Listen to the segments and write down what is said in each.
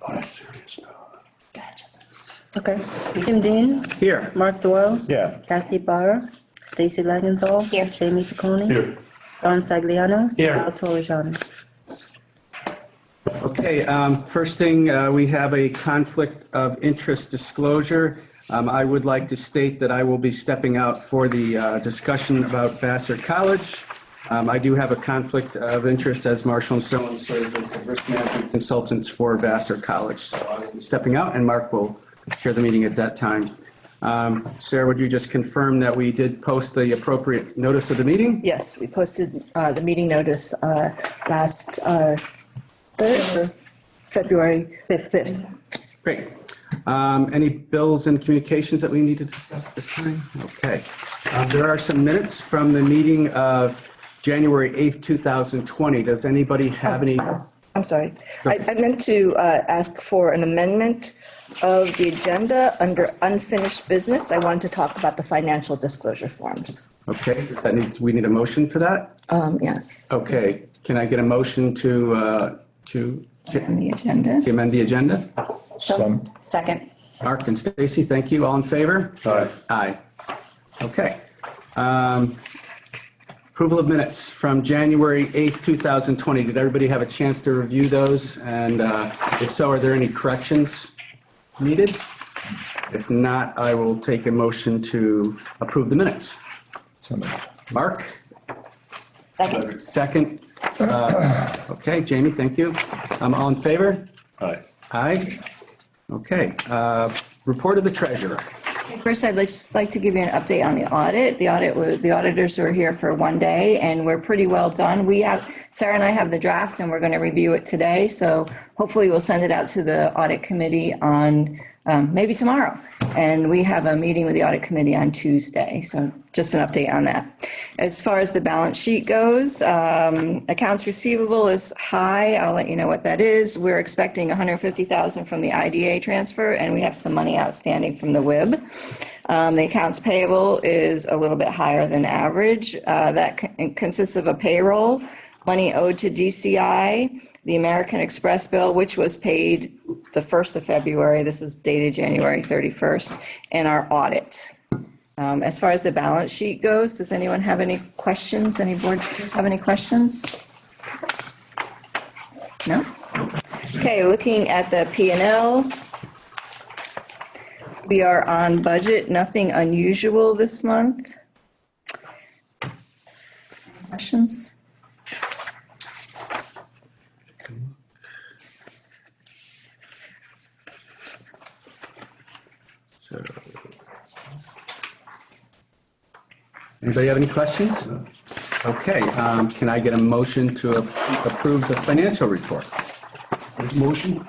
Oh, that's serious now. Okay. Tim Dean. Here. Mark Doyle. Yeah. Kathy Barr. Stacy Langenthal. Here. Jamie Tacconi. Here. Don Sagliano. Here. Al Torrijano. Okay, first thing, we have a conflict of interest disclosure. I would like to state that I will be stepping out for the discussion about Vassar College. I do have a conflict of interest as Marshall and Stone serves as risk management consultants for Vassar College. So I will be stepping out, and Mark will chair the meeting at that time. Sarah, would you just confirm that we did post the appropriate notice of the meeting? Yes, we posted the meeting notice last February 5th. Great. Any bills and communications that we need to discuss at this time? Okay. There are some minutes from the meeting of January 8th, 2020. Does anybody have any? I'm sorry. I meant to ask for an amendment of the agenda under unfinished business. I wanted to talk about the financial disclosure forms. Okay. Does that need, we need a motion for that? Yes. Okay. Can I get a motion to On the agenda. amend the agenda? Some. Second. Mark and Stacy, thank you. All in favor? Aye. Aye. Okay. Approval of minutes from January 8th, 2020. Did everybody have a chance to review those? And if so, are there any corrections needed? If not, I will take a motion to approve the minutes. Mark? Second. Second. Okay, Jamie, thank you. All in favor? Aye. Aye. Okay. Report of the treasurer. First, I'd just like to give you an update on the audit. The auditors were here for one day, and we're pretty well done. Sarah and I have the draft, and we're going to review it today. So hopefully we'll send it out to the audit committee on maybe tomorrow. And we have a meeting with the audit committee on Tuesday. So just an update on that. As far as the balance sheet goes, accounts receivable is high. I'll let you know what that is. We're expecting $150,000 from the IDA transfer, and we have some money outstanding from the WIB. The accounts payable is a little bit higher than average. That consists of a payroll, money owed to DCI, the American Express bill, which was paid the 1st of February. This is dated January 31st, and our audit. As far as the balance sheet goes, does anyone have any questions? Any board members have any questions? No? Okay, looking at the P&L, we are on budget, nothing unusual this month. Questions? Anybody have any questions? Okay, can I get a motion to approve the financial report? Motion?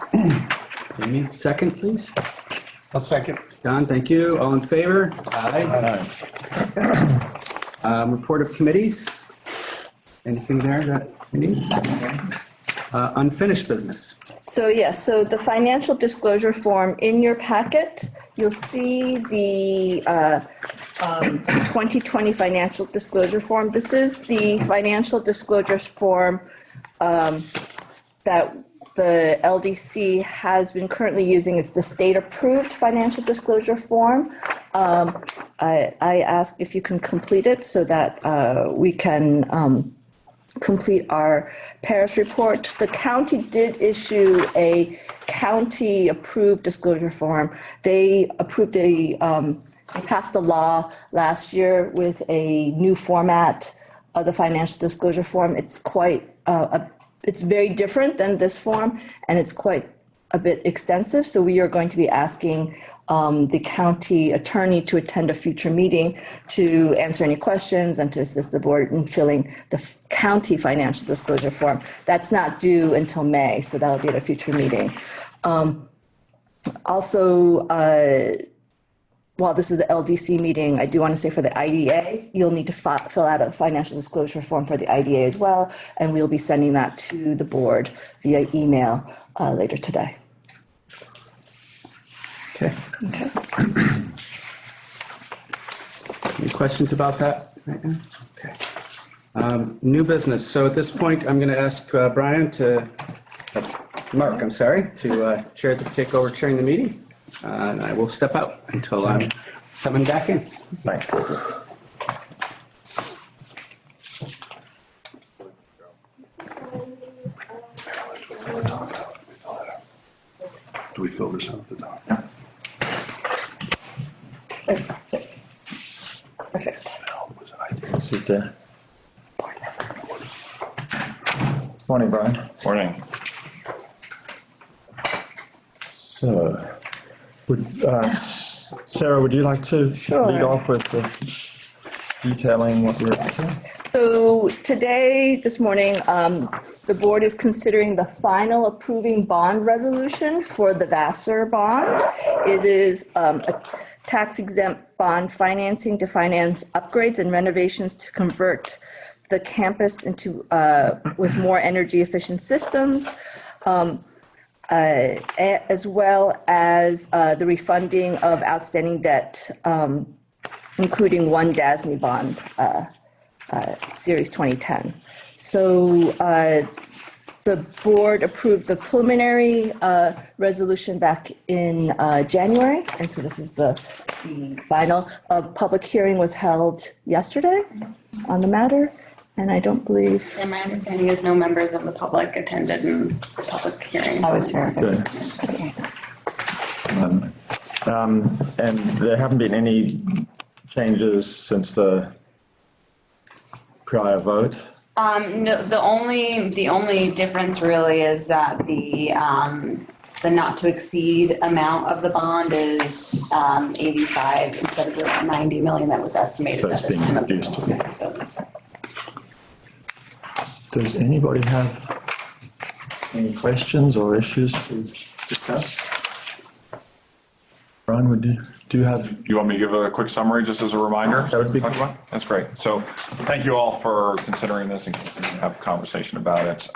Jamie, second, please. I'll second. Don, thank you. All in favor? Aye. Report of committees? Anything there that we need? Unfinished business. So yes, so the financial disclosure form in your packet, you'll see the 2020 financial disclosure form. This is the financial disclosures form that the LDC has been currently using. It's the state-approved financial disclosure form. I ask if you can complete it so that we can complete our Paris report. The county did issue a county-approved disclosure form. They approved they passed a law last year with a new format of the financial disclosure form. It's quite it's very different than this form, and it's quite a bit extensive. So we are going to be asking the county attorney to attend a future meeting to answer any questions and to assist the board in filling the county financial disclosure form. That's not due until May, so that'll be at a future meeting. Also, while this is the LDC meeting, I do want to say for the IDA, you'll need to fill out a financial disclosure form for the IDA as well, and we'll be sending that to the board via email later today. Okay. Any questions about that right now? Okay. New business. So at this point, I'm going to ask Brian to Mark, I'm sorry, to take over chairing the meeting. And I will step out until I'm summoned back in. Thanks. Do we fill this out at the top? Perfect. Sit there. Morning, Brian. Morning. So, Sarah, would you like to Sure. lead off with detailing what we're up to? So today, this morning, the board is considering the final approving bond resolution for the Vassar bond. It is a tax exempt bond financing to finance upgrades and renovations to convert the campus into with more energy efficient systems, as well as the refunding of outstanding debt, including one DASNY bond, Series 2010. So the board approved the preliminary resolution back in January, and so this is the final. A public hearing was held yesterday on the matter, and I don't believe. And my understanding is no members of the public attended in the public hearing. I was here. Good. And there haven't been any changes since the prior vote? No, the only difference really is that the not to exceed amount of the bond is 85 instead of the 90 million that was estimated. So it's at the being time of the reduced. vote. So Does anybody have any questions or issues to discuss? Brian, do you have? You want me to give a quick summary just as a reminder? That would be good. That's great. So thank you all for considering this and continuing to have a conversation about it.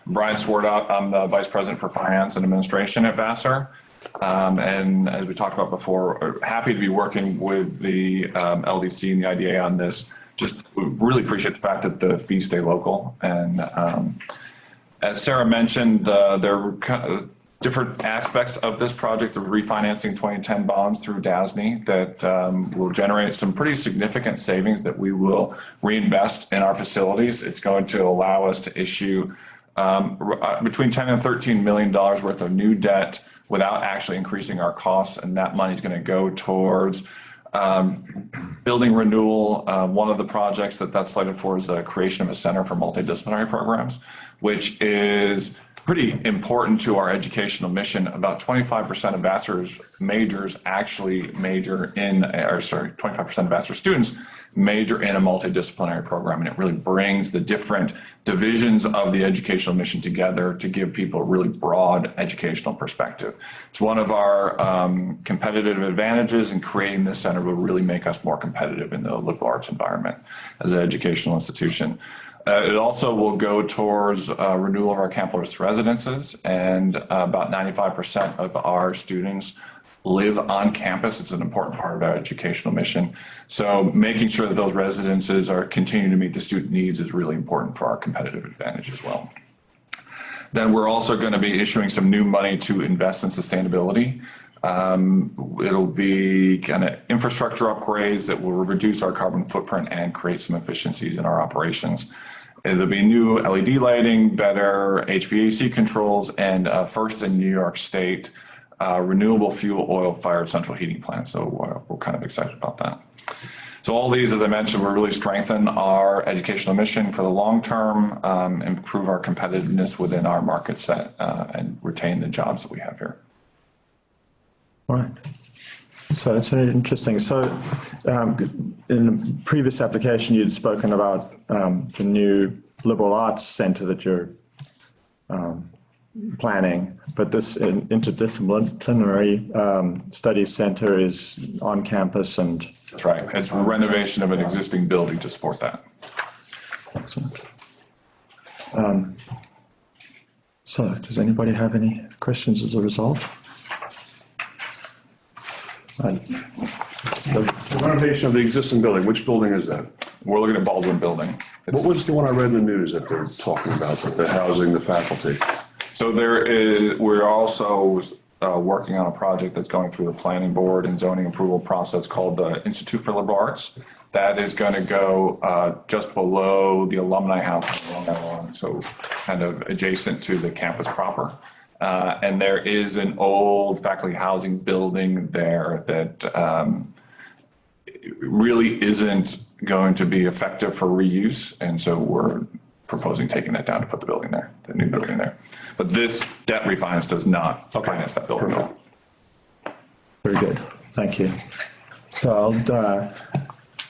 Brian Swartout, I'm the Vice President for Finance and Administration at Vassar. And as we talked about before, happy to be working with the LDC and the IDA on this. Just really appreciate the fact that the fees stay local. And as Sarah mentioned, there are kind of different aspects of this project, the refinancing 2010 bonds through DASNY that will generate some pretty significant savings that we will reinvest in our facilities. It's going to allow us to issue between $10 and $13 million worth of new debt without actually increasing our costs, and that money is going to go towards building renewal. One of the projects that's slated for is the creation of a center for multidisciplinary programs, which is pretty important to our educational mission. About 25% of Vassar's majors actually major in, 25% of Vassar students major in a multidisciplinary program, and it really brings the different divisions of the educational mission together to give people a really broad educational perspective. It's one of our competitive advantages, and creating this center will really make us more competitive in the liberal arts environment as an educational institution. It also will go towards renewal of our campus residences, and about 95% of our students live on campus. It's an important part of our educational mission. So making sure that those residences are continuing to meet the student needs is really important for our competitive advantage as well. Then we're also going to be issuing some new money to invest in sustainability. It'll be kind of infrastructure upgrades that will reduce our carbon footprint and create some efficiencies in our operations. There'll be new LED lighting, better HVAC controls, and first in New York State, renewable fuel oil-fired central heating plant. So we're kind of excited about that. So all these, as I mentioned, will really strengthen our educational mission for the long term, improve our competitiveness within our market set, and retain the jobs that we have here. All right. So it's interesting. So in a previous application, you'd spoken about the new liberal arts center that you're planning, but this interdisciplinary studies center is on campus and... That's right. It's a renovation of an existing building to support that. Excellent. So does anybody have any questions as a result? The renovation of the existing building, which building is that? We're looking at Baldwin Building. What was the one I read in the news that they're talking about, that they're housing the faculty? So we're also working on a project that's going through the planning board and zoning approval process called the Institute for Liberal Arts. That is going to go just below the alumni house along that line, so kind of adjacent to the campus proper. And there is an old faculty housing building there that really isn't going to be effective for reuse. And so we're proposing taking that down to put the building there, the new building there. But this debt refinance does not finance that building. Very good. Thank you. So I'll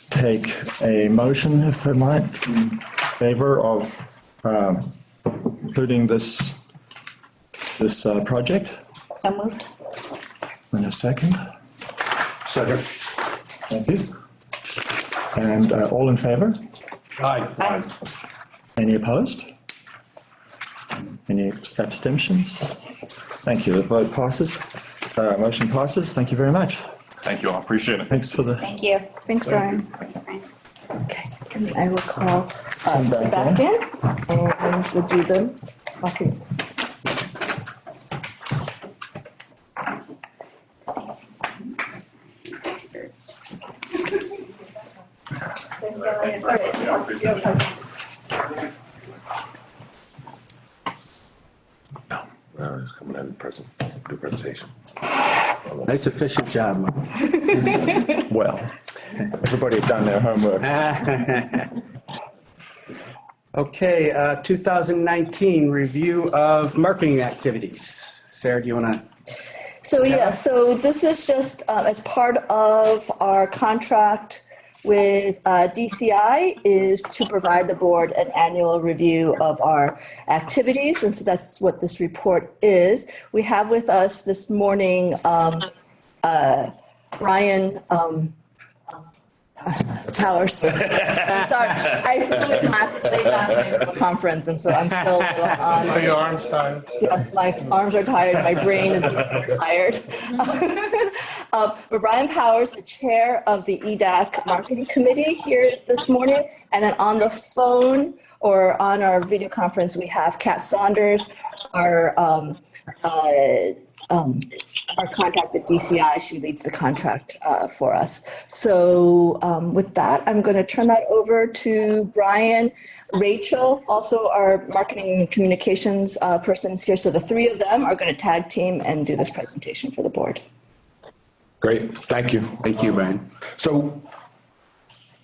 take a motion, if I might, in favor of including this project. So moved. In a second. Second. Thank you. And all in favor? Aye. Any opposed? Any abstentions? Thank you. The vote passes. Motion passes. Thank you very much. Thank you all. Appreciate it. Thanks for the. Thank you. Thanks, Brian. Okay, and I will call Sebastian, and we'll do the marketing. Coming in present, do presentation. Nice efficient job, Mike. Well, everybody have done their homework. Okay, 2019 review of marketing activities. Sarah, do you want to? So so this is just as part of our contract with DCI is to provide the board an annual review of our activities, and so that's what this report is. We have with us this morning Brian Powers. Sorry, I flew in last night conference, and so I'm still on. Are your arms tired? Yes, my arms are tired, my brain is tired. But Brian Powers, the chair of the EDAC Marketing Committee here this morning, and then on the phone or on our video conference, we have Kat Saunders, our contact with DCI. She leads the contract for us. So with that, I'm going to turn that over to Brian. Rachel, also our marketing and communications person, is here. So the three of them are going to tag team and do this presentation for the board. Great, thank you. Thank you, Brian. So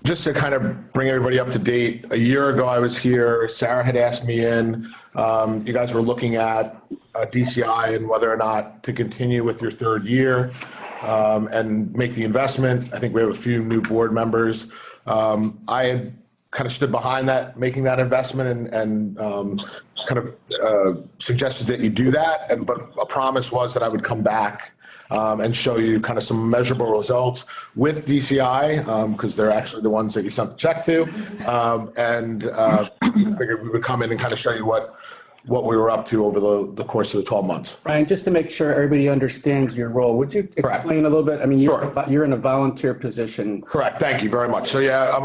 just to kind of bring everybody up to date, a year ago I was here, Sarah had asked me in, you guys were looking at DCI and whether or not to continue with your third year and make the investment. I think we have a few new board members. I had kind of stood behind that, making that investment and kind of suggested that you do that. But a promise was that I would come back and show you kind of some measurable results with DCI, because they're actually the ones that you sent the check to. Figured we would come in and kind of show you what we were up to over the course of the 12 months. Brian, just to make sure everybody understands your role, would you explain a little bit? I mean, you're in a volunteer position. Correct. Thank you very much. So yeah,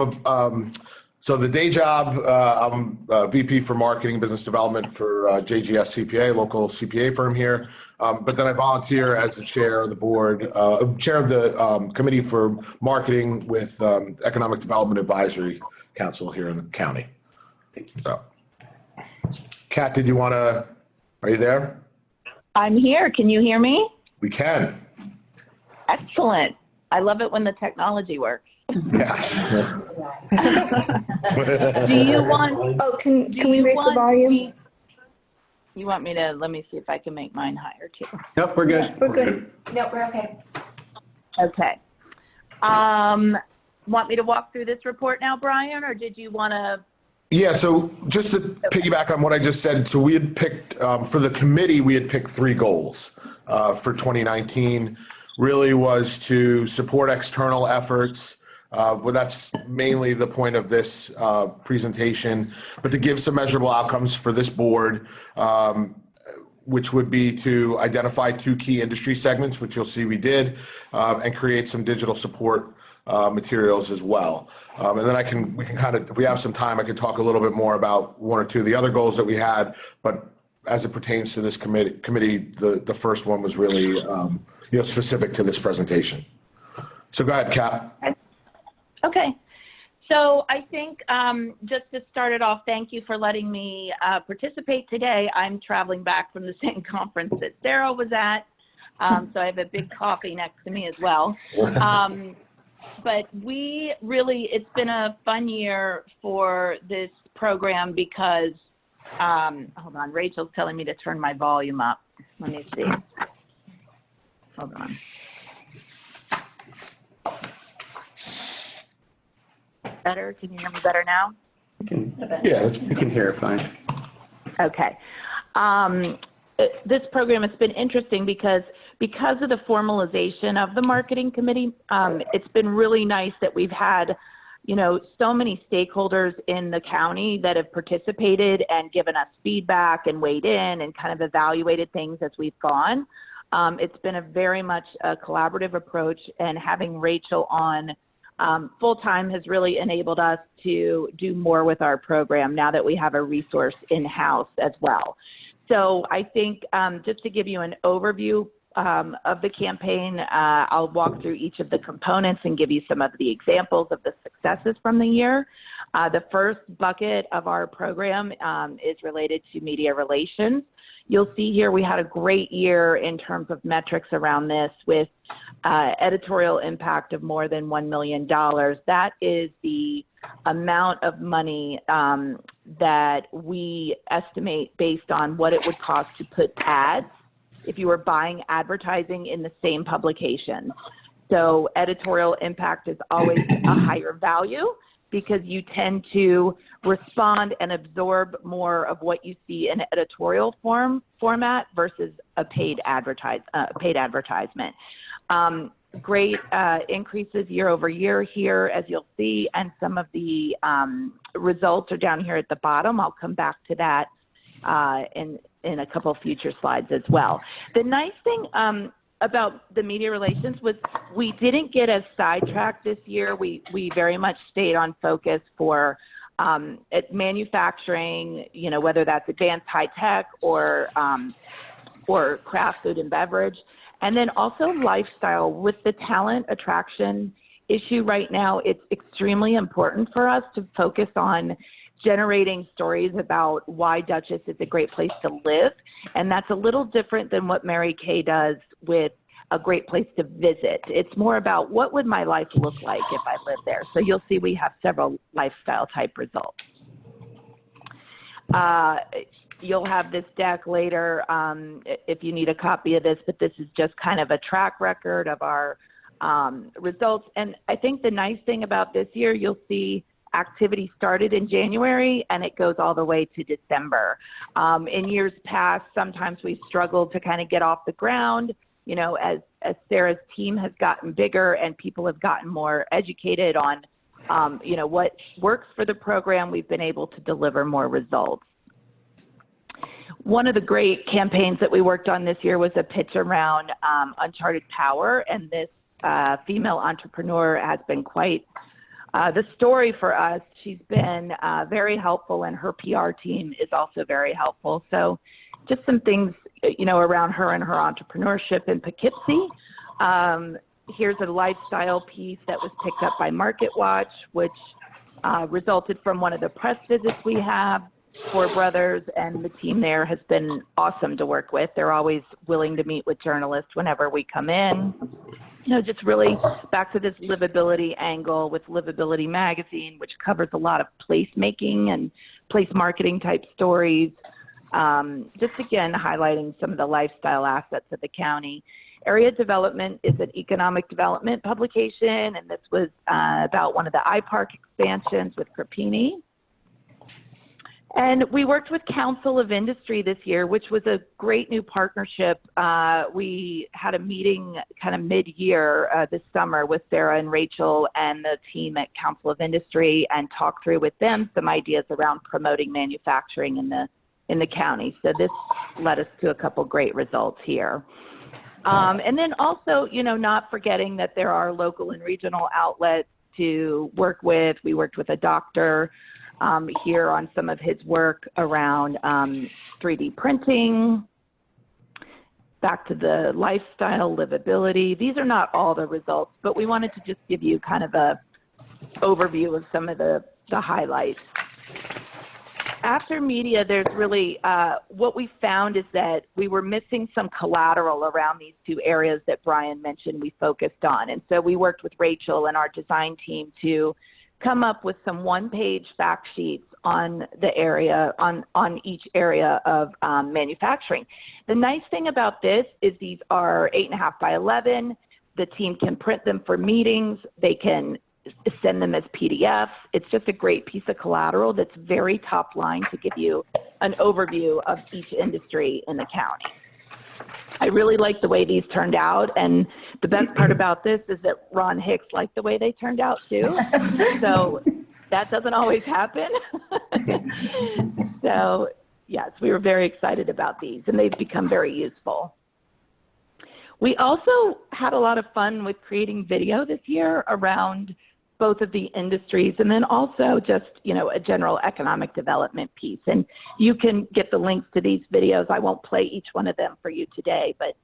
so the day job, I'm VP for Marketing Business Development for JGS CPA, local CPA firm here. But then I volunteer as the chair of the board, chair of the Committee for Marketing with Economic Development Advisory Council here in the county. So, Kat, are you there? I'm here. Can you hear me? We can. Excellent. I love it when the technology works. Yes. Do you want? Oh, can we raise the volume? You want me to? Let me see if I can make mine higher too. Nope, we're good. We're good. No, we're okay. Okay. Want me to walk through this report now, Brian, or did you want to? Yeah, so just to piggyback on what I just said, so we had picked, for the committee, we had picked 3 goals for 2019. Really was to support external efforts. Well, that's mainly the point of this presentation, but to give some measurable outcomes for this board, which would be to identify 2 key industry segments, which you'll see we did, and create some digital support materials as well. And then we can kind of, if we have some time, I can talk a little bit more about 1 or 2 of the other goals that we had, but as it pertains to this committee, the first one was really, specific to this presentation. So go ahead, Cap. Okay. So I think just to start it off, thank you for letting me participate today. I'm traveling back from the same conference that Sarah was at. So I have a big coffee next to me as well. But it's been a fun year for this program because, hold on, Rachel's telling me to turn my volume up. Let me see. Hold on. Better? Can you hear me better now? You can hear it fine. Okay. This program has been interesting because of the formalization of the marketing committee. It's been really nice that we've had, so many stakeholders in the county that have participated and given us feedback and weighed in and kind of evaluated things as we've gone. It's been a very much a collaborative approach, and having Rachel on full-time has really enabled us to do more with our program now that we have a resource in-house as well. So I think just to give you an overview of the campaign, I'll walk through each of the components and give you some of the examples of the successes from the year. The first bucket of our program is related to media relations. You'll see here we had a great year in terms of metrics around this with editorial impact of more than $1 million. That is the amount of money that we estimate based on what it would cost to put ads if you were buying advertising in the same publication. So editorial impact is always a higher value because you tend to respond and absorb more of what you see in editorial format versus a paid advertisement. Great increases year over year here, as you'll see, and some of the results are down here at the bottom. I'll come back to that in a couple future slides as well. The nice thing about the media relations was we didn't get as sidetracked this year. We very much stayed on focus for manufacturing, whether that's advanced high tech or craft food and beverage. And then also lifestyle. With the talent attraction issue right now, it's extremely important for us to focus on generating stories about why Dutchess is a great place to live. And that's a little different than what Mary Kay does with a great place to visit. It's more about what would my life look like if I lived there. So you'll see we have several lifestyle type results. You'll have this deck later if you need a copy of this, but this is just kind of a track record of our results. And I think the nice thing about this year, you'll see activity started in January and it goes all the way to December. In years past, sometimes we've struggled to kind of get off the ground, as Sarah's team has gotten bigger and people have gotten more educated on, what works for the program. We've been able to deliver more results. One of the great campaigns that we worked on this year was a pitch around uncharted power, and this female entrepreneur has been quite the story for us. She's been very helpful, and her PR team is also very helpful. So just some things, around her and her entrepreneurship in Poughkeepsie. Here's a lifestyle piece that was picked up by MarketWatch, which resulted from one of the press visits we have. Four Brothers and the team there has been awesome to work with. They're always willing to meet with journalists whenever we come in. Just really back to this livability angle with Livability Magazine, which covers a lot of placemaking and place marketing type stories. Just again, highlighting some of the lifestyle assets of the county. Area Development is an economic development publication, and this was about one of the iPark expansions with Crepini. And we worked with Council of Industry this year, which was a great new partnership. We had a meeting kind of mid-year this summer with Sarah and Rachel and the team at Council of Industry and talked through with them some ideas around promoting manufacturing in the county. So this led us to a couple great results here. And then also, not forgetting that there are local and regional outlets to work with. We worked with a doctor here on some of his work around 3D printing, back to the lifestyle, livability. These are not all the results, but we wanted to just give you kind of a overview of some of the highlights. After media, there's really, what we found is that we were missing some collateral around these two areas that Brian mentioned we focused on. And so we worked with Rachel and our design team to come up with some one-page fact sheets on the area, on each area of manufacturing. The nice thing about this is these are 8.5 by 11. The team can print them for meetings. They can send them as PDFs. It's just a great piece of collateral that's very top line to give you an overview of each industry in the county. I really like the way these turned out, and the best part about this is that Ron Hicks liked the way they turned out too. So that doesn't always happen. So yes, we were very excited about these, and they've become very useful. We also had a lot of fun with creating video this year around both of the industries, and then also just, you know, a general economic development piece. And you can get the links to these videos. I won't play each one of them for you today, but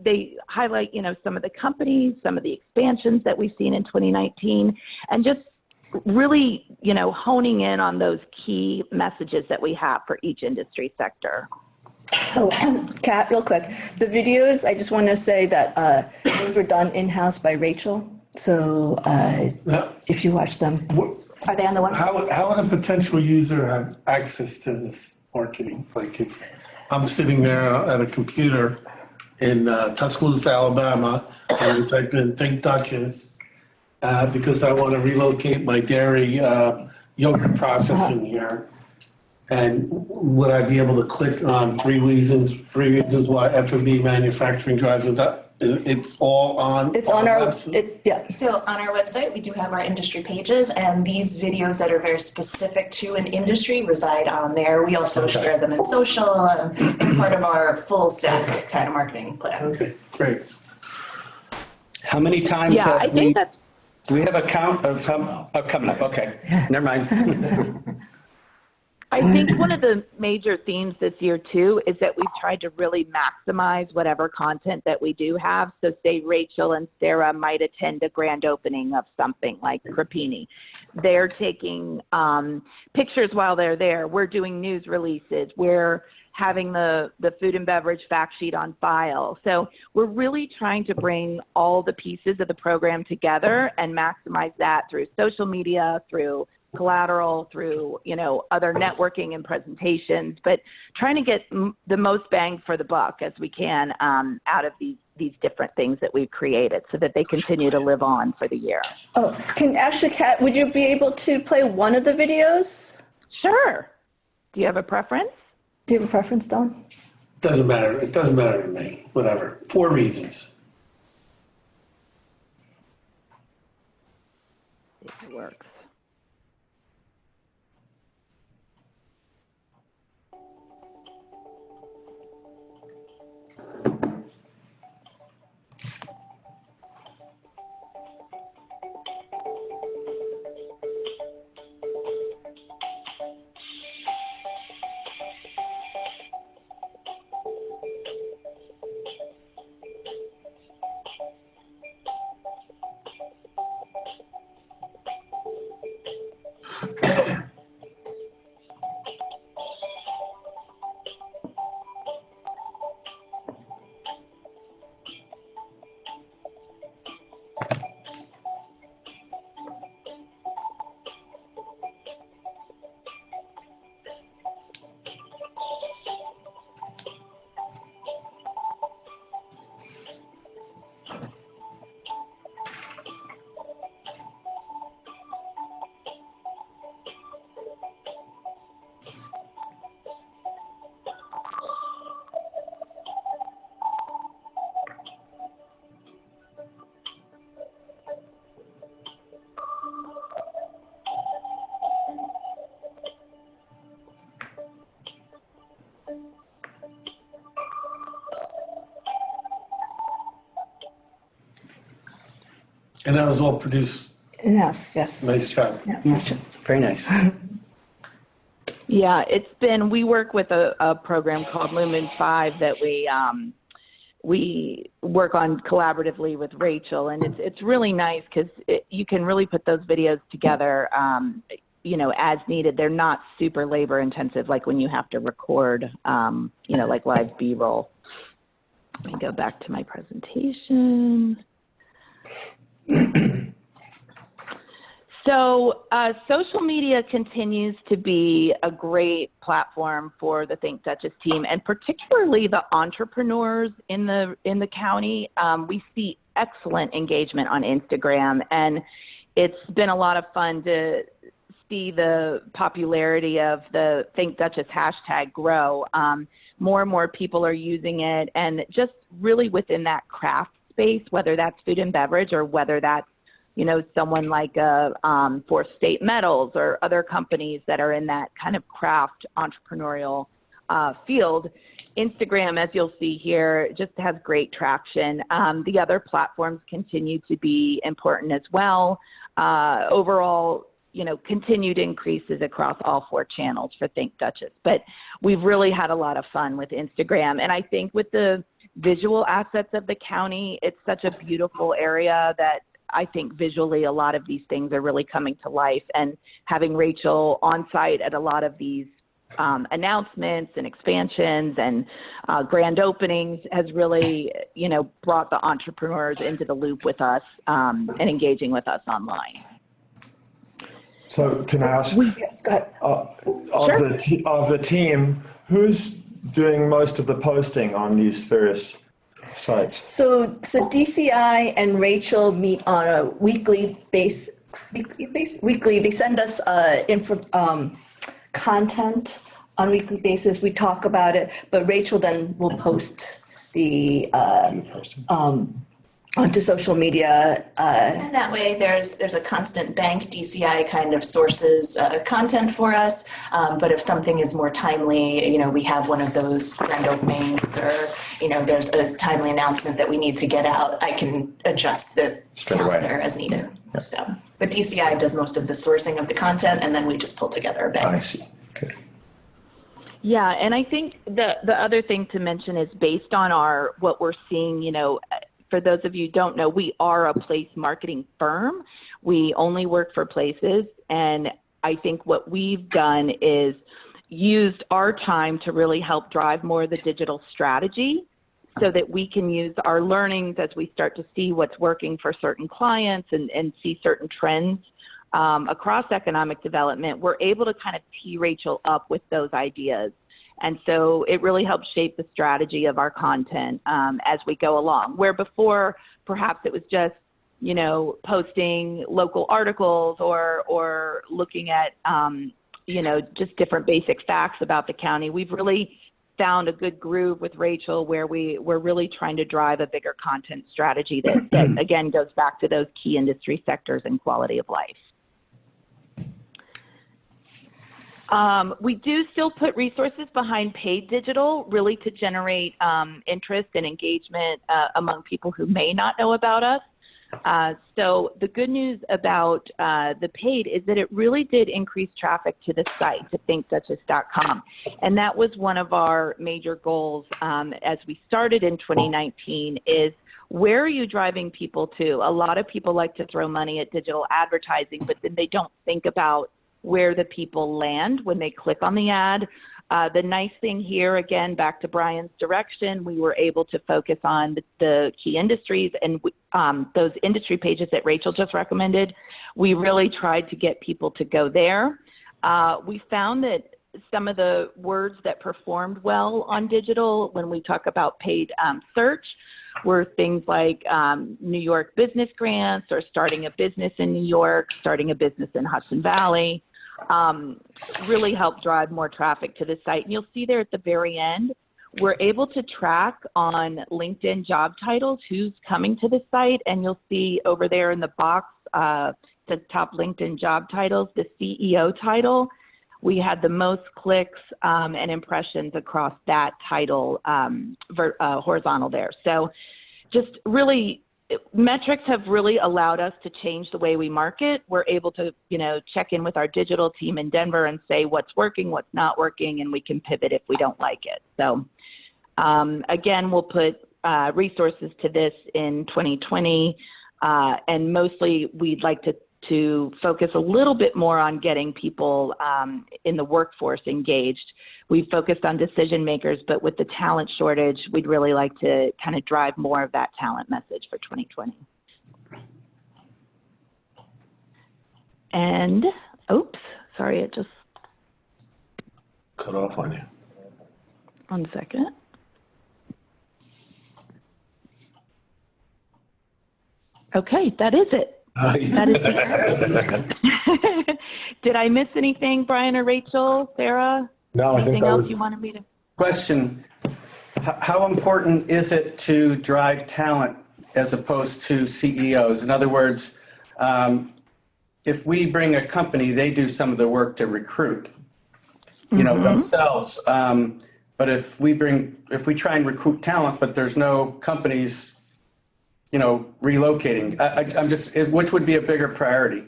they highlight, you know, some of the companies, some of the expansions that we've seen in 2019, and just really, you know, honing in on those key messages that we have for each industry sector. Oh, Kat, real quick. The videos, I just want to say that those were done in-house by Rachel. So if you watch them, are they on the website? How would a potential user have access to this marketing? Like if I'm sitting there at a computer in Tuscaloosa, Alabama, and I type in Think Duchess because I want to relocate my dairy yogurt processing here. And would I be able to click on three reasons why F&B manufacturing drives it up? It's all on. It's on our website? yeah. So on our website, we do have our industry pages, and these videos that are very specific to an industry reside on there. We also share them in social and part of our full stack kind of marketing plan. Okay, great. How many times Yeah, I have think that's. do we have a count of some coming up? Okay, never mind. I think one of the major themes this year, too, is that we've tried to really maximize whatever content that we do have. So say Rachel and Sarah might attend a grand opening of something like Crepini. They're taking pictures while they're there. We're doing news releases. We're having the food and beverage fact sheet on file. So we're really trying to bring all the pieces of the program together and maximize that through social media, through collateral, through, you know, other networking and presentations, but trying to get the most bang for the buck as we can out of these different things that we've created so that they continue to live on for the year. Oh, Kat, would you be able to play one of the videos? Sure. Do you have a preference? Do you have a preference, Don? Doesn't matter. It doesn't matter to me. Whatever. 4 reasons. It works. And that was all produced Yes, yes. Nice job. Very nice. Yeah, we work with a program called Lumen 5 that we work on collaboratively with Rachel, and it's really nice because you can really put those videos together, as needed. They're not super labor intensive like when you have to record, like live B-roll. Let me go back to my presentation. So social media continues to be a great platform for the Think Duchess team, and particularly the entrepreneurs in the county. We see excellent engagement on Instagram, and it's been a lot of fun to see the popularity of the Think Duchess hashtag grow. More and more people are using it, and just really within that craft space, whether that's food and beverage or whether that's someone like Fourth State Metals or other companies that are in that kind of craft entrepreneurial field. Instagram, as you'll see here, just has great traction. The other platforms continue to be important as well. Overall, continued increases across all 4 channels for Think Duchess. But we've really had a lot of fun with Instagram. And I think with the visual assets of the county, it's such a beautiful area that I think visually a lot of these things are really coming to life, and having Rachel on site at a lot of these announcements and expansions and grand openings has really, brought the entrepreneurs into the loop with us and engaging with us online. So can I ask, Yes, go ahead. of the team, who's doing most of the posting on these various sites? So DCI and Rachel meet on a weekly basis. Weekly, they send us content on a weekly basis. We talk about it, but Rachel then will post the onto social media. And that way there's a constant bank. DCI kind of sources content for us. But if something is more timely, we have one of those grand openings or, there's a timely announcement that we need to get out, I can adjust the calendar as needed. Yeah. So, but DCI does most of the sourcing of the content, and then we just pull together a bank. I see. Okay. Yeah, and I think the other thing to mention is based on what we're seeing, for those of you who don't know, we are a place marketing firm. We only work for places. And I think what we've done is used our time to really help drive more of the digital strategy so that we can use our learnings as we start to see what's working for certain clients and see certain trends across economic development. We're able to kind of tee Rachel up with those ideas. And so it really helps shape the strategy of our content as we go along, where before perhaps it was just, posting local articles or looking at, just different basic facts about the county. We've really found a good groove with Rachel where we're really trying to drive a bigger content strategy that again, goes back to those key industry sectors and quality of life. We do still put resources behind paid digital, really to generate interest and engagement among people who may not know about us. So the good news about the paid is that it really did increase traffic to the site, to thinkduchess.com. And that was one of our major goals as we started in 2019 is, where are you driving people to? A lot of people like to throw money at digital advertising, but then they don't think about where the people land when they click on the ad. The nice thing here, again, back to Brian's direction, we were able to focus on the key industries and those industry pages that Rachel just recommended. We really tried to get people to go there. We found that some of the words that performed well on digital when we talk about paid search were things like New York business grants or starting a business in New York, starting a business in Hudson Valley. Really help drive more traffic to the site. And you'll see there at the very end, we're able to track on LinkedIn job titles who's coming to the site. And you'll see over there in the box, the top LinkedIn job titles, the CEO title. We had the most clicks and impressions across that title horizontal there. So just really metrics have really allowed us to change the way we market. We're able to, check in with our digital team in Denver and say what's working, what's not working, and we can pivot if we don't like it. So again, we'll put resources to this in 2020, and mostly we'd like to focus a little bit more on getting people in the workforce engaged. We've focused on decision makers, but with the talent shortage, we'd really like to kind of drive more of that talent message for 2020. And, oops, sorry, it just Cut off on you. 1 second. Okay, that is it. That is it. Did I miss anything, Brian or Rachel, Sarah? No, I think Anything that else was. you wanted me to? Question, how important is it to drive talent as opposed to CEOs? In other words, if we bring a company, they do some of the work to recruit, themselves. But if we try and recruit talent, but there's no companies, relocating, which would be a bigger priority?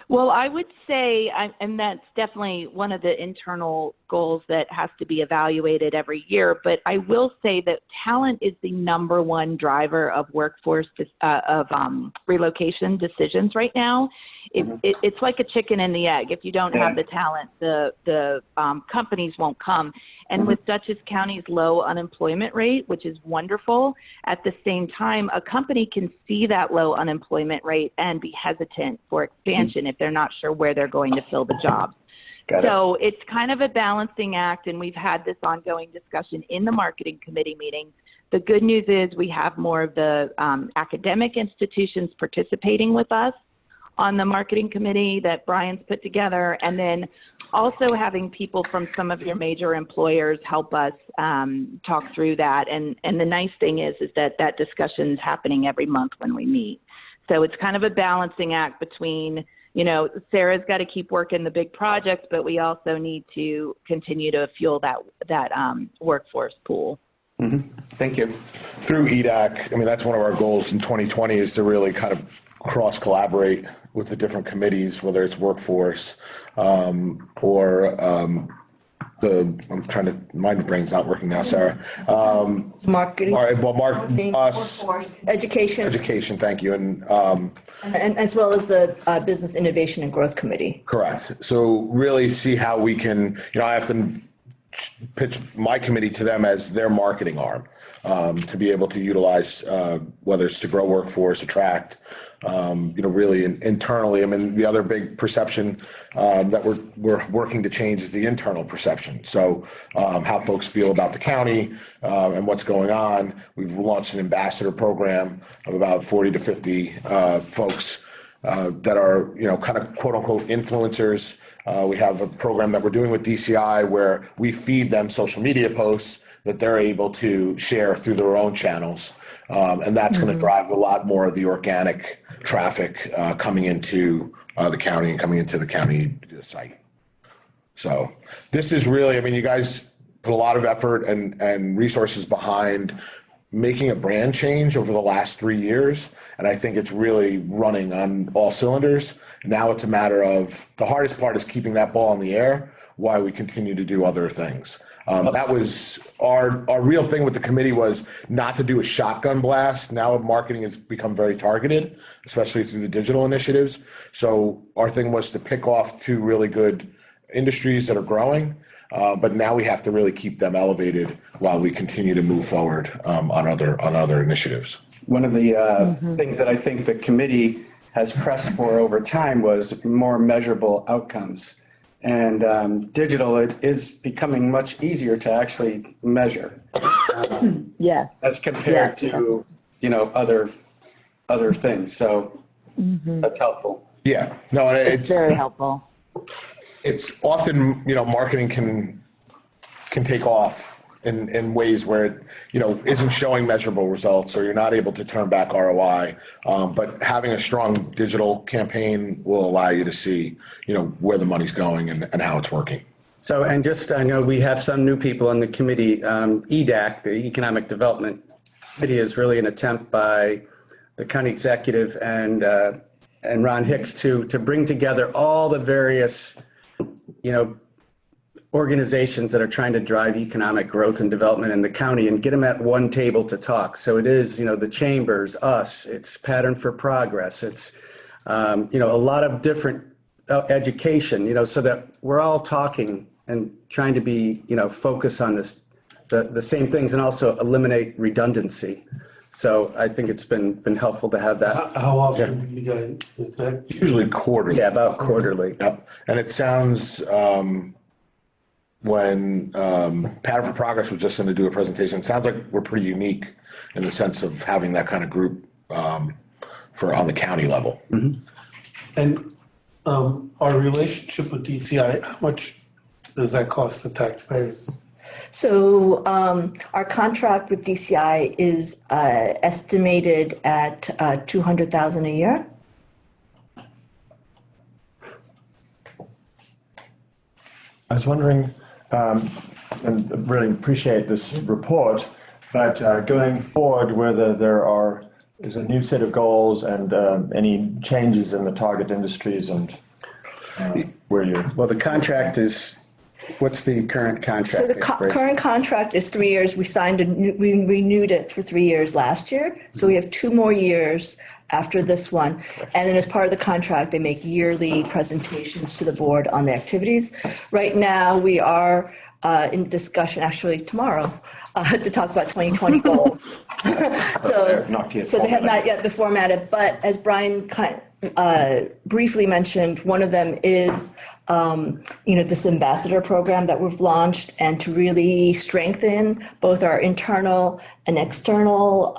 Well, I would say, and that's definitely one of the internal goals that has to be evaluated every year, but I will say that talent is the number one driver of workforce, relocation decisions right now. It's like a chicken and the egg. If you don't have the talent, the companies won't come. And with Dutchess County's low unemployment rate, which is wonderful, at the same time, a company can see that low unemployment rate and be hesitant for expansion if they're not sure where they're going to fill the job. So it's kind of a balancing act, and we've had this ongoing discussion in the marketing committee meeting. The good news is we have more of the academic institutions participating with us on the marketing committee that Brian's put together, and then also having people from some of your major employers help us talk through that. And the nice thing is that discussion's happening every month when we meet. So it's kind of a balancing act between, Sarah's got to keep working the big projects, but we also need to continue to fuel that workforce pool. Mm-hmm. Thank you. Through EDAC, that's one of our goals in 2020 is to really kind of cross-collaborate with the different committees, whether it's workforce or I'm trying to, my brain's not working now, Sarah. Marketing. Us. Workforce, education. Education, thank you. And as well as the Business Innovation and Growth Committee. correct. So really see how we can, I have to pitch my committee to them as their marketing arm. To be able to utilize, whether it's to grow workforce, attract, really internally. The other big perception that we're working to change is the internal perception. So how folks feel about the county and what's going on. We've launched an ambassador program of about 40 to 50 folks that are, kind of quote unquote influencers. We have a program that we're doing with DCI where we feed them social media posts that they're able to share through their own channels. And that's going to drive a lot more of the organic traffic coming into the county and coming into the county site. So this is really, you guys put a lot of effort and resources behind making a brand change over the last 3 years. And I think it's really running on all cylinders. Now it's a matter of, the hardest part is keeping that ball in the air while we continue to do other things. That was our real thing with the committee, was not to do a shotgun blast. Now marketing has become very targeted, especially through the digital initiatives. So our thing was to pick off 2 really good industries that are growing. But now we have to really keep them elevated while we continue to move forward on other initiatives. One of the things that I think the committee has pressed for over time was more measurable outcomes. And digital, it is becoming much easier to actually measure. As compared to, other things. So that's helpful. Yeah, no, it's very helpful. It's often, marketing can take off in ways where it, isn't showing measurable results, or you're not able to turn back ROI. But having a strong digital campaign will allow you to see, where the money's going and how it's working. So, and I know we have some new people on the committee, EDAC, the Economic Development committee is really an attempt by the county executive and Ron Hicks to bring together all the various, organizations that are trying to drive economic growth and development in the county and get them at one table to talk. So it is, the chambers, us, it's Pattern for Progress. It's, a lot of different education, so that we're all talking and trying to be, focus on the same things and also eliminate redundancy. So I think it's been helpful to have that. How often do you guys, is that? Usually quarterly. Yeah, about quarterly. Yep. And it sounds, when Pattern for Progress was just going to do a presentation, it sounds like we're pretty unique in the sense of having that kind of group on the county level. Mm-hmm. And our relationship with DCI, how much does that cost the taxpayers? So our contract with DCI is estimated at $200,000 a year. I was wondering, and really appreciate this report, but going forward, whether is a new set of goals and any changes in the target industries and where you're. Well, the contract is, what's the current contract? So the current contract is 3 years. We renewed it for 3 years last year. So we have 2 more years after this one. And then as part of the contract, they make yearly presentations to the board on the activities. Right now, we are in discussion, actually tomorrow, to talk about 2020 goals. So they have not yet been formatted, but as Brian briefly mentioned, one of them is this ambassador program that we've launched, and to really strengthen both our internal and external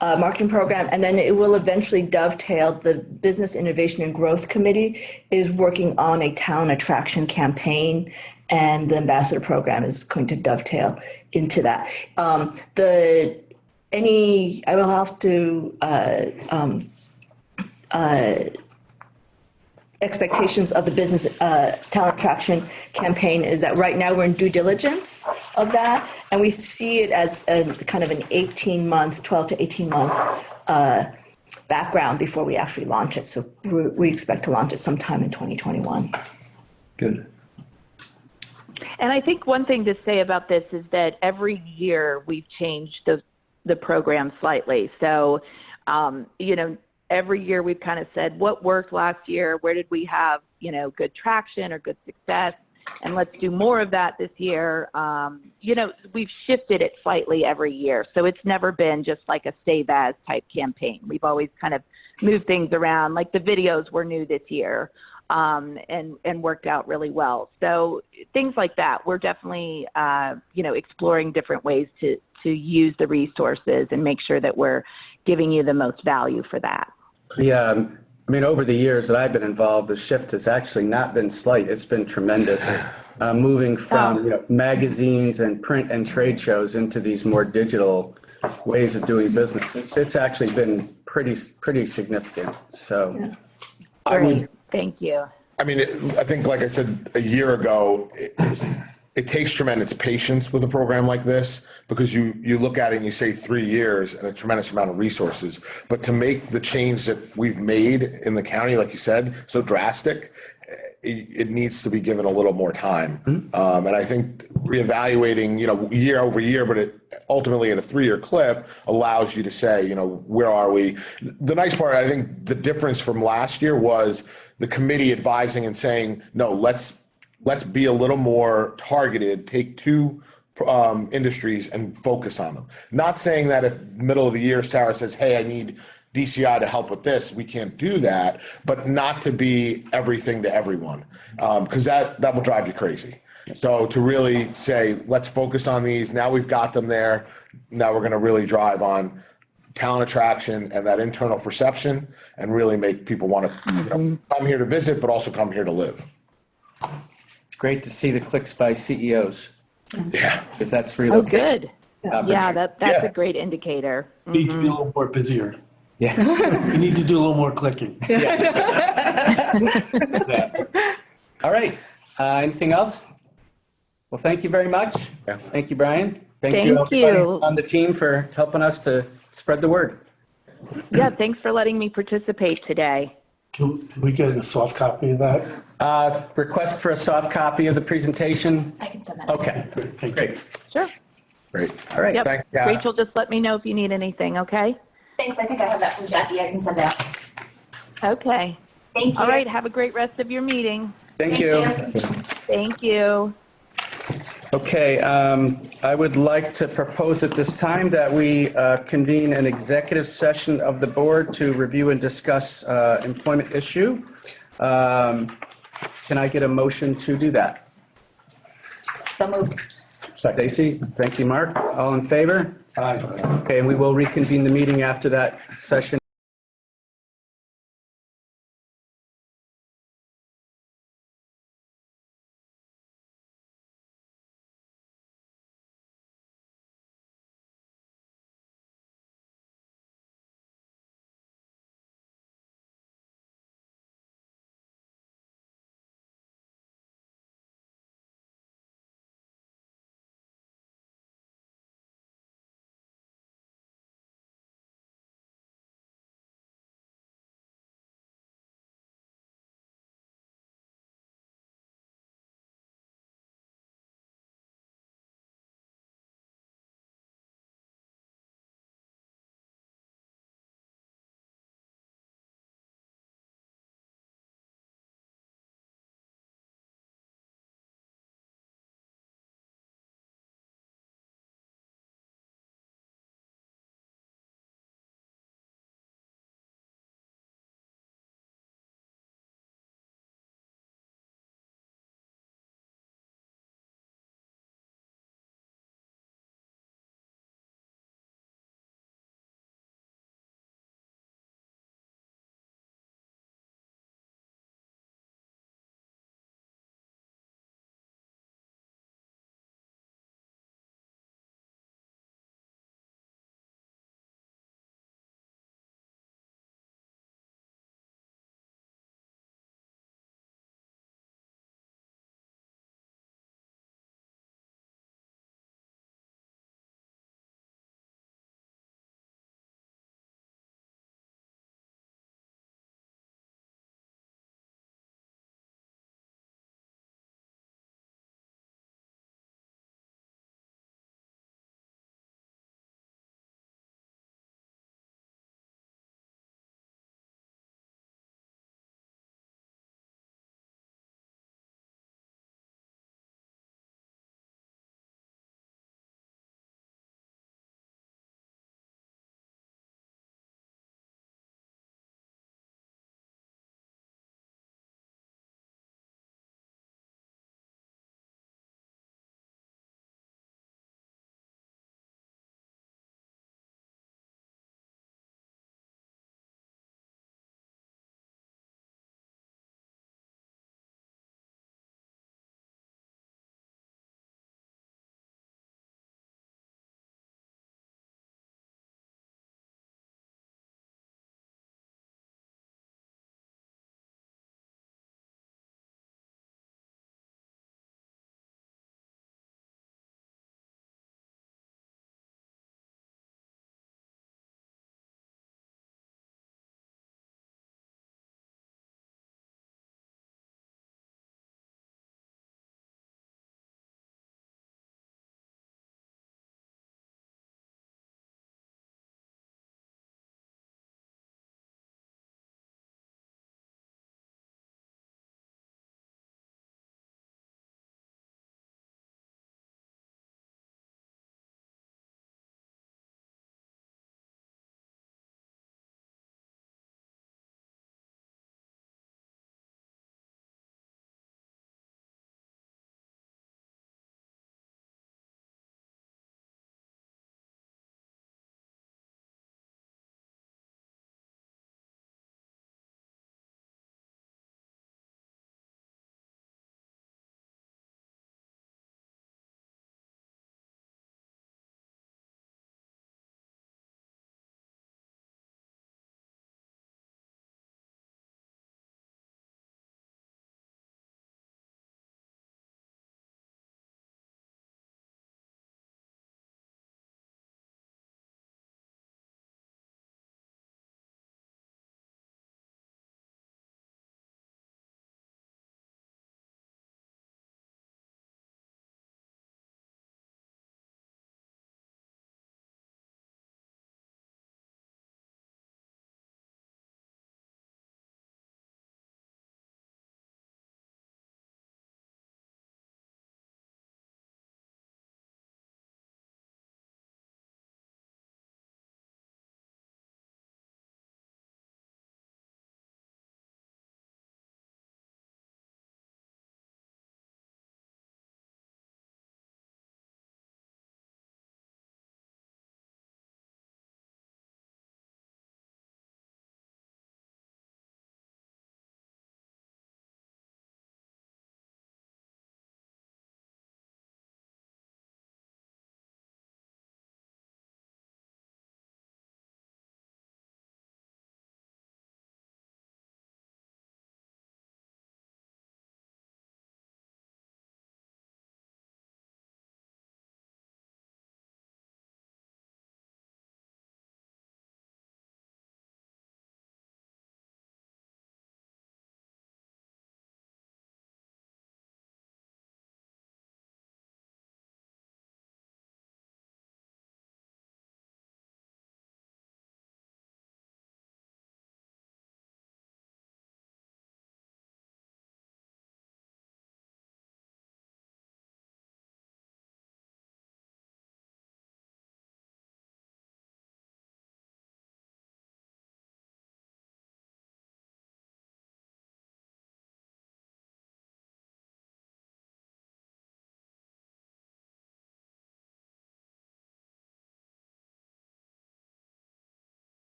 marketing program. And then it will eventually dovetail. The Business Innovation and Growth Committee is working on a talent attraction campaign, and the ambassador program is going to dovetail into that. I will have to expectations of the business talent attraction campaign is that right now we're in due diligence of that, and we see it as a kind of an 12 to 18 month background before we actually launch it. So we expect to launch it sometime in 2021. Good. And I think one thing to say about this is that every year we've changed the program slightly. So, every year we've kind of said what worked last year, where did we have, good traction or good success, and let's do more of that this year. We've shifted it slightly every year. So it's never been just like a save as type campaign. We've always kind of moved things around, like the videos were new this year. And worked out really well. So things like that, we're definitely, exploring different ways to use the resources and make sure that we're giving you the most value for that. Yeah, over the years that I've been involved, the shift has actually not been slight. It's been tremendous. Moving from magazines and print and trade shows into these more digital ways of doing business. It's actually been pretty significant. So. Yeah. Thank you. I think, like I said a year ago, it takes tremendous patience with a program like this, because you look at it and you say 3 years and a tremendous amount of resources. But to make the change that we've made in the county, like you said, so drastic, it needs to be given a little more time. Mm-hmm. And I think reevaluating, year over year, but ultimately in a 3-year clip allows you to say, where are we? The nice part, I think the difference from last year was the committee advising and saying, no, let's be a little more targeted, take 2 industries and focus on them. Not saying that if middle of the year, Sarah says, hey, I need DCI to help with this, we can't do that, but not to be everything to everyone, because that will drive you crazy. So to really say, let's focus on these. Now we've got them there. Now we're going to really drive on talent attraction and that internal perception, and really make people want to come here to visit, but also come here to live. Great to see the clicks by CEOs. Yeah. Because that's really good. Yeah, that's a great indicator. Need to be a little more busier. Yeah. You need to do a little more clicking. Yeah. All right. Anything else? Well, thank you very much. Yeah. Thank you, Brian. Thank you, Thank everybody you. on the team for helping us to spread the word. Yeah, thanks for letting me participate today. Can we get a soft copy of that? Request for a soft copy of the presentation. I can send that. Okay, Great, thank you. great. Sure. Great. All right. Yep. Thanks, Kat. Rachel, just let me know if you need anything, okay? Thanks, I think I have that from Jackie, I can send out. Okay. Thank you. All right, have a great rest of your meeting. Thank you. Thank you. Okay, I would like to propose at this time that we convene an executive session of the board to review and discuss employment issue. Can I get a motion to do that? So moved. Stacy, thank you, Mark. All in favor? Aye. Okay, and we will reconvene the meeting after that session.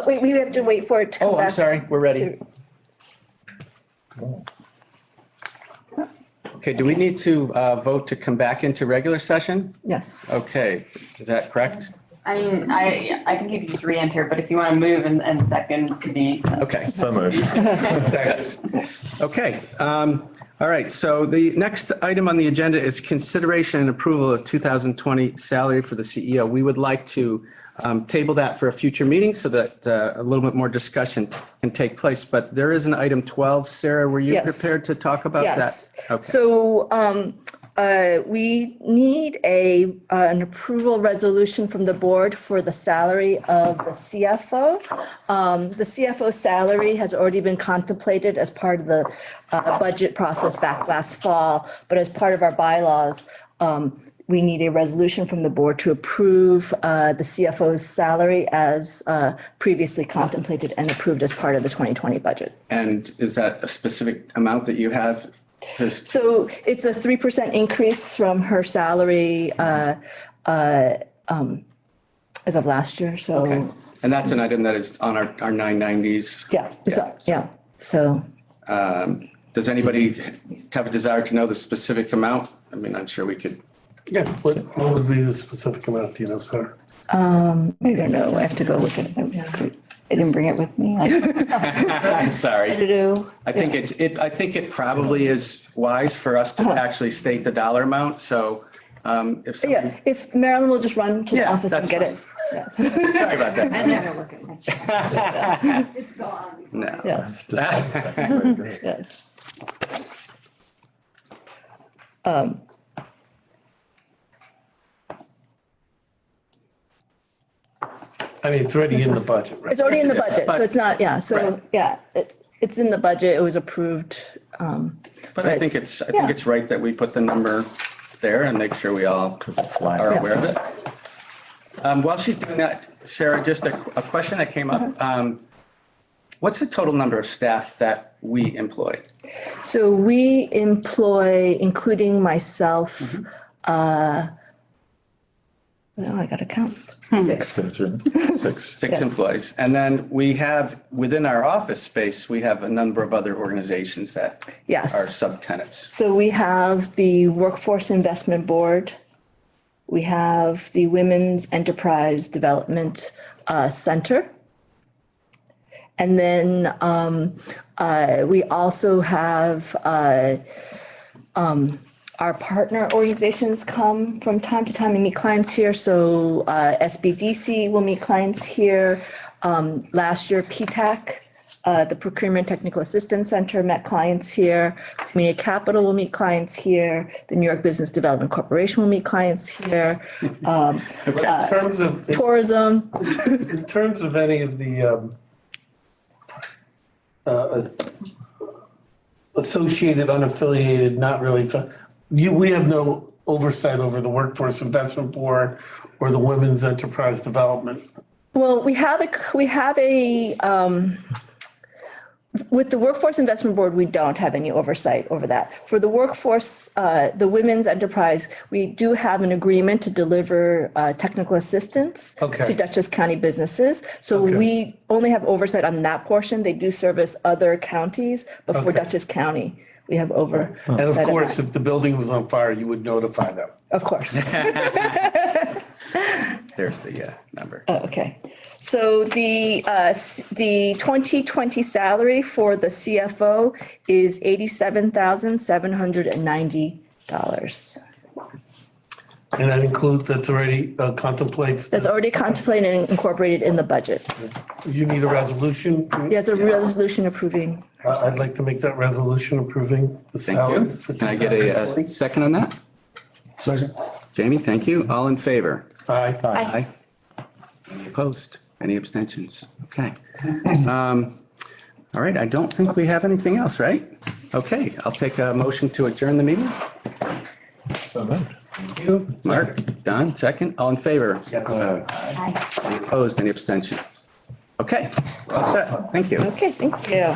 Wait, we have to wait for it to come Oh, back. I'm sorry, we're ready. to- Okay, do we need to vote to come back into regular session? Yes. Okay, is that correct? I mean, I think you can just re-enter, but if you want to move and second to be. Okay. So moved. Okay, all right, so the next item on the agenda is consideration and approval of 2020 salary for the CEO. We would like to table that for a future meeting so that a little bit more discussion can take place. But there is an item 12. Sarah, were you Yes. prepared to talk about that? Yes. Okay. So we need an approval resolution from the board for the salary of the CFO. The CFO salary has already been contemplated as part of the budget process back last fall, but as part of our bylaws, we need a resolution from the board to approve the CFO's salary as previously contemplated and approved as part of the 2020 budget. And is that a specific amount that you have? So it's a 3% increase from her salary as of last year, so. Okay, and that's an item that is on our 990s. Yeah, so. Does anybody have a desire to know the specific amount? I mean, I'm sure we could. Yeah, what would be the specific amount, do you know, sir? I don't know, I have to go look at it. I didn't bring it with me. I'm sorry. Do. I think I think it probably is wise for us to actually state the dollar amount, so if somebody. Yeah, if Marilyn will just run to the Yeah, office and that's get it. Yeah. Sorry about that. I never look at my check. It's gone. No. Yes, That's very good. yes. I mean, it's already in the budget, right? It's already in the budget, But- so it's not, yeah, so, Right. yeah, it's in the budget, it was approved. But I think it's right that we put the number there and make sure we all are aware of it. While she's doing that, Sarah, just a question that came up. What's the total number of staff that we employ? So we employ, including myself, well, I gotta count, 6. Six. Six Yes. employees. And then we have, within our office space, we have a number of other organizations that Yes. are subtenants. So we have the Workforce Investment Board. We have the Women's Enterprise Development Center. And then we also have our partner organizations come from time to time and meet clients here. So SBDC will meet clients here. Last year, PTAC, the Procurement Technical Assistance Center, met clients here. Community Capital will meet clients here. The New York Business Development Corporation will meet clients here. In terms of, Tourism. in terms of any of the associated, unaffiliated, not really, we have no oversight over the Workforce Investment Board or the Women's Enterprise Development. Well, we have a, with the Workforce Investment Board, we don't have any oversight over that. For the workforce, the Women's Enterprise, we do have an agreement to deliver technical assistance Okay. to Dutchess County businesses. So Okay. we only have oversight on that portion. They do service other counties, but for Okay. Dutchess County, we have oversight. And of course, that. if the building was on fire, you would notify them. Of course. There's the number. Oh, okay. So the 2020 salary for the CFO is $87,790. And that includes, that's already contemplates, That's already contemplated and incorporated in the budget. you need a resolution? There's a resolution approving. I'd like to make that resolution approving the Thank salary you. for Can I get a 2020. second on that? Second. Jamie, thank you. All in favor? Aye. Aye. Any opposed? Any abstentions? Okay. All right, I don't think we have anything else, right? Okay, I'll take a motion to adjourn the meeting. So moved. Thank you. Mark, Don, second. All in favor? Yes. Any opposed? Any abstentions? Okay, all set. Thank you. Okay, thank you.